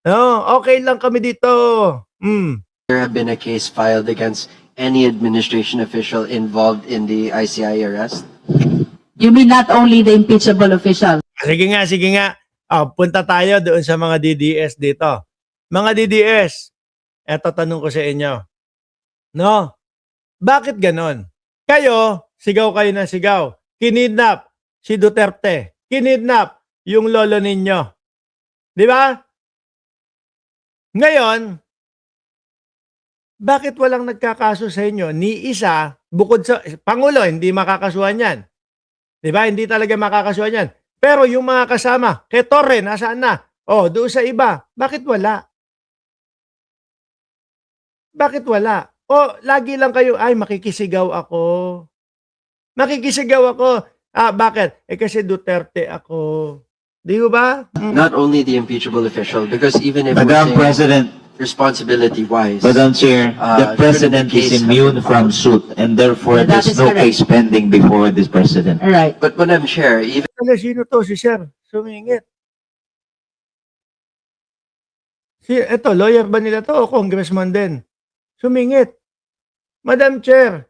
No, okay lang kami dito. There have been a case filed against any administration official involved in the ICI arrest? You mean not only the impeachable official? Sige nga, sige nga. Punta tayo doon sa mga DDS dito. Mga DDS, eto tanong ko sa inyo. No? Bakit ganon? Kayo, sigaw kayo ng sigaw. Kinidnap si Duterte. Kinidnap yung lolo ninyo. Di ba? Ngayon, bakit walang nagkakaso sa inyo? Ni isa, bukod sa Pangulo, hindi makakasuhan yan. Di ba? Hindi talaga makakasuhan yan. Pero yung mga kasama, kay Torre, nasaan na? Oh, doon sa iba. Bakit wala? Bakit wala? O, lagi lang kayo, ay, makikisigaw ako. Makikisigaw ako. Bakit? Kasi Duterte ako. Di ba? Not only the impeachable official, because even if Madam President, responsibility-wise, Madam Chair, the President is immune from suit and therefore That there's is no correct. case pending before this President. All right. but Madam Chair, even Sino to? Si Sir. Sumingit. Eto, lawyer ba nila to o congressman din? Sumingit. Madam Chair,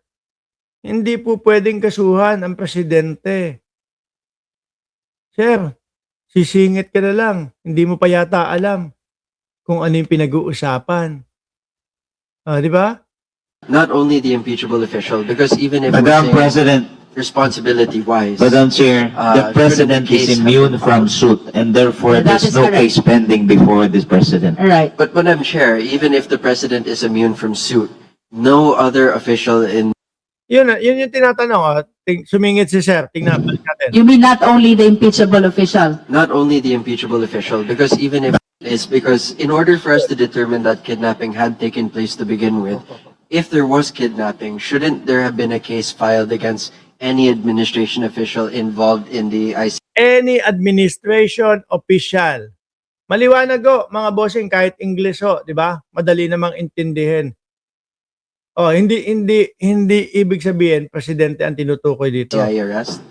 hindi po pwedeng kasuhan ang presidente. Sir, sisingit ka na lang. Hindi mo pa yata alam kung ano yung pinag-uusapan. Di ba? not only the impeachable official, because even if Madam President, responsibility-wise, Madam Chair, the President is immune from suit and therefore That there's is no correct. case pending before this President. All right. but Madam Chair, even if the President is immune from suit, no other official in Yun yung tinatanong. Sumingit si Sir. Tingnan, balik natin. You mean not only the impeachable official? not only the impeachable official, because even if is because in order for us to determine that kidnapping had taken place to begin with, if there was kidnapping, shouldn't there have been a case filed against any administration official involved in the ICI? Any administration official. Maliwanag ho, mga bossing, kahit English ho, di ba? Madali namang intindihin. Oh, hindi ibig sabihin presidente ang tinutukoy dito. arrest?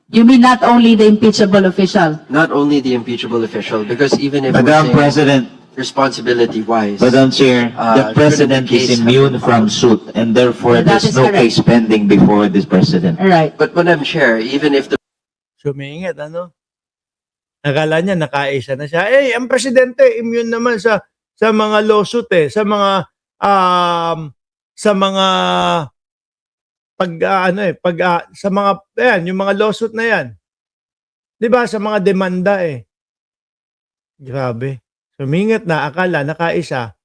You mean not only the impeachable official? Not only the impeachable official, because even if Madam President, responsibility-wise, Madam Chair, the President is immune from suit and therefore That there's is no correct. case pending before this President. All right. but Madam Chair, even if the Sumingit, ano? Akala niya nakaisa na siya. Ang presidente immune naman sa mga lawsuit sa mga sa mga sa mga yung mga lawsuit na yan. 'Di ba sa mga demanda Grabe. Sumingit na akala nakaisa.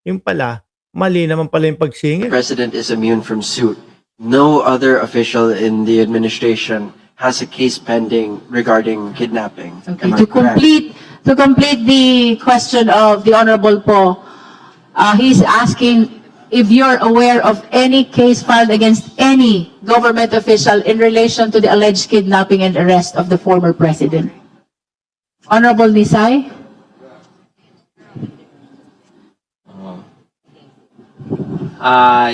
Yung pala mali naman pala yung pagsingit. President is immune from suit, no other official in the administration has a case pending regarding kidnapping. Okay. Am I correct? To complete the question of the Honorable Po, he's asking if you're aware of any case filed against any government official in relation to the alleged kidnapping and arrest of the former president. Honorable Nisay?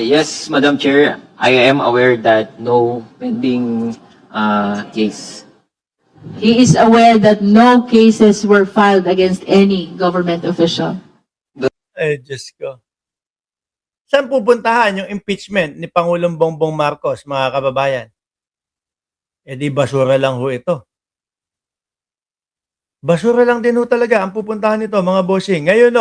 Yes, Madam Chair, I am aware that no pending case. He is aware that no cases were filed against any government official. Diyos ko. Saan pupuntahan yung impeachment ni Pangulong Bongbong Marcos, mga kababayan? Di basura lang ho ito. Basura lang din ho talaga ang pupuntahan nito, mga bossing. Ngayon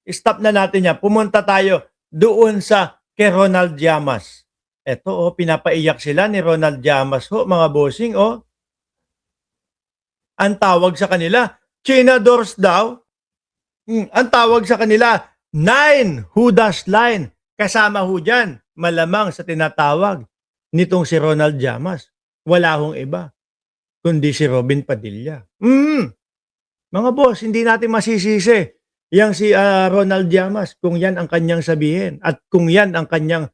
stop na natin yan. Pumunta tayo doon sa kay Ronald Llamas. Ito, pinapaiyak sila ni Ronald Llamas ho, mga bossing, Ang tawag sa kanila, Chinadors daw. Ang tawag sa kanila, 9 Judas line. Kasama ho dyan, malamang sa tinatawag nitong si Ronald Llamas. Wala hong iba, kundi si Robin Padilla. Mga boss, hindi natin masisisi yang si Ronald Llamas kung yan ang kanyang sabihin at kung yan ang kanyang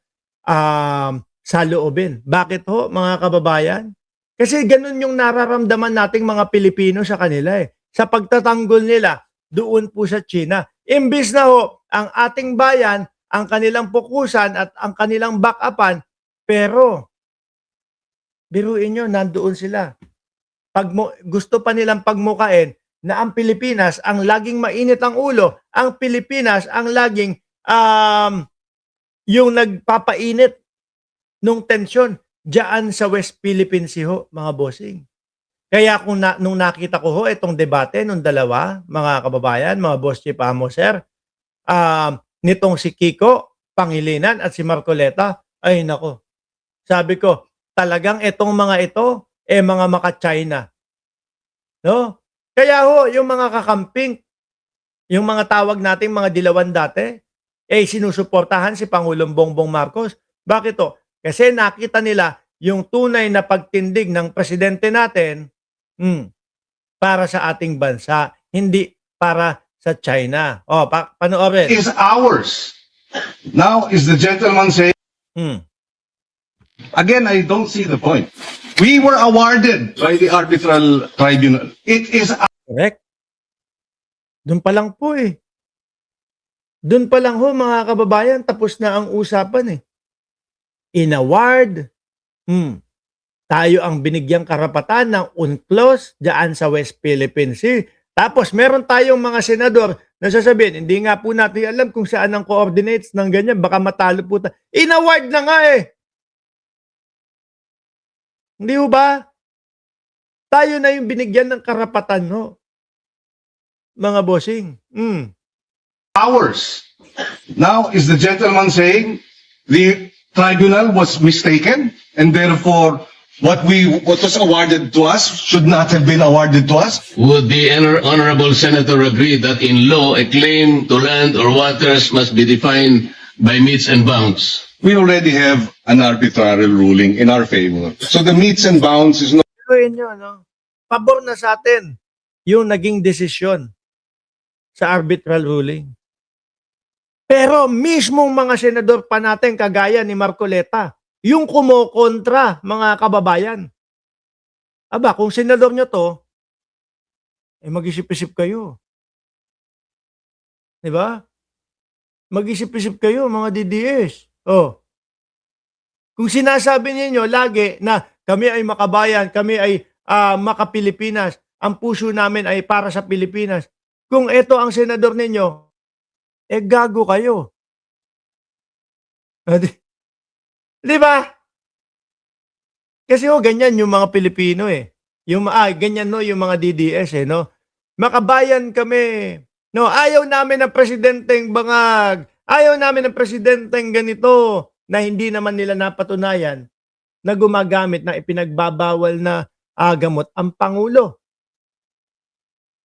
saloobin. Bakit ho, mga kababayan? Kasi ganun yung nararamdaman nating mga Pilipino sa kanila Sa pagtatanggol nila doon po sa China. Imbis na ho, ang ating bayan, ang kanilang pukusan at ang kanilang backupan, pero biruin nyo, nandoon sila. Gusto pa nilang pagmukain na ang Pilipinas ang laging mainit ang ulo, ang Pilipinas ang laging yung nagpapainit nung tensyon diyan sa West Philippine Sea ho, mga bossing. Kaya nung nakita ko ho itong debate nung dalawa, mga kababayan, mga boss chief amo sir, nitong si Kiko Pangilinan at si Marcoleta, ay nako. Sabi ko, talagang itong mga ito mga maka-China. No? Kaya ho, yung mga kakamping, yung mga tawag nating mga dilawan dati, sinusuportahan si Pangulong Bongbong Marcos. Bakit to? Kasi nakita nila yung tunay na pagtindig ng presidente natin para sa ating bansa, hindi para sa China. O, panoorin. Is ours. Now, is the gentleman saying, again, I don't see the point. We were awarded by the arbitral tribunal. It is Correct. Doon pa lang po eh. Doon pa lang ho mga kababayan, tapos na ang usapan eh. In-award, tayo ang binigyang karapatan ng UNCLOS dyan sa West Philippine Sea. Tapos meron tayong mga senador na sasabihin, hindi nga po natin alam kung saan ang coordinates ng ganyan, baka matalo po tayo. In-award na nga eh. Hindi ho ba? Tayo na yung binigyan ng karapatan, no? Mga bossing. ours. Now, is the gentleman saying the tribunal was mistaken and therefore what was awarded to us should not have been awarded to us? Would the honorable senator agree that in law a claim to land or waters must be defined by metes and bounds? We already have an arbitrary ruling in our favor. So the metes and bounds is not Gawin nyo, no? Pabor na sa atin yung naging desisyon sa arbitral ruling. Pero mismong mga senador pa natin, kagaya ni Marcoleta, yung kumokontra, mga kababayan. Aba, kung senador nyo to, mag-isip-isip kayo. Diba? Mag-isip-isip kayo, mga DDS. Oh. Kung sinasabi niyo lagi na kami ay makabayan, kami ay makapilipinas, ang puso namin ay para sa Pilipinas. Kung ito ang senador ninyo, gago kayo. Di ba? Kasi ganyan yung mga Pilipino eh. Yung ganyan no yung mga DDS no. Makabayan kami. No, ayaw namin ng presidenteng bangag. Ayaw namin ng presidenteng ganito na hindi naman nila napatunayan na gumagamit ng ipinagbabawal na gamot ang Pangulo.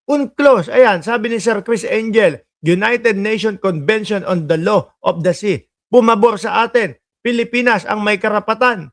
UNCLOS, ayan, sabi ni Sir Chris Angel, United Nations Convention on the Law of the Sea. Pumabor sa atin. Pilipinas ang may karapatan